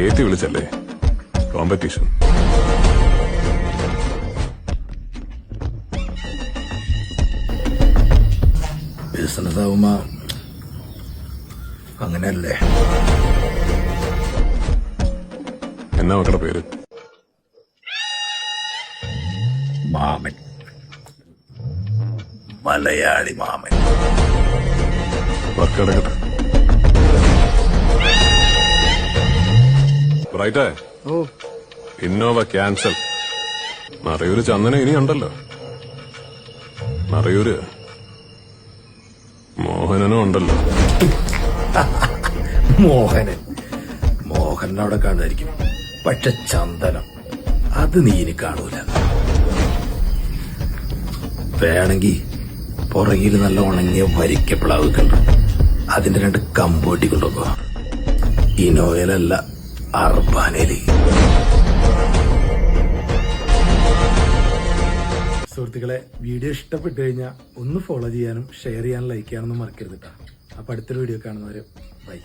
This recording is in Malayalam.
ഏറ്റി വിളിച്ചല്ലേ കോമ്പറ്റീഷൻ. ബിസിനസ് ആവുമ്പോ അങ്ങനെയല്ലേ? എന്നാ മക്കളുടെ പേര്? മാമൻ, മലയാളി മാമൻ. വർക്ക് എടുക്കട്ടെ. റൈറ്റേ, ഇന്നോവ ക്യാൻസൽ. മറയൂര് ചന്ദനം ഇനിയുണ്ടല്ലോ. മറയൂര് മോഹനനും ഉണ്ടല്ലോ. മോഹൻ അവിടെ കാണുമായിരിക്കും, പക്ഷെ ചന്ദനം അത് നീ ഇനി കാണൂല. വേണമെങ്കിൽ പുറകിൽ നല്ല ഉണങ്ങിയ വരിക്കപ്പിളാവ് കണ്ടു, അതിന്റെ 2 കമ്പോട്ടി കൊണ്ടുപോ. ഇനോവയിലല്ല, അർബാനയില്. സുഹൃത്തുക്കളെ, വീഡിയോ ഇഷ്ടപ്പെട്ടു കഴിഞ്ഞാൽ ഒന്ന് ഫോളോ ചെയ്യാനും ഷെയർ ചെയ്യാനും ലൈക്ക് ചെയ്യാനൊന്നും മറക്കരുത് കേട്ടോ. അപ്പൊ അടുത്തൊരു വീഡിയോ കാണുന്നവരെ ബൈ.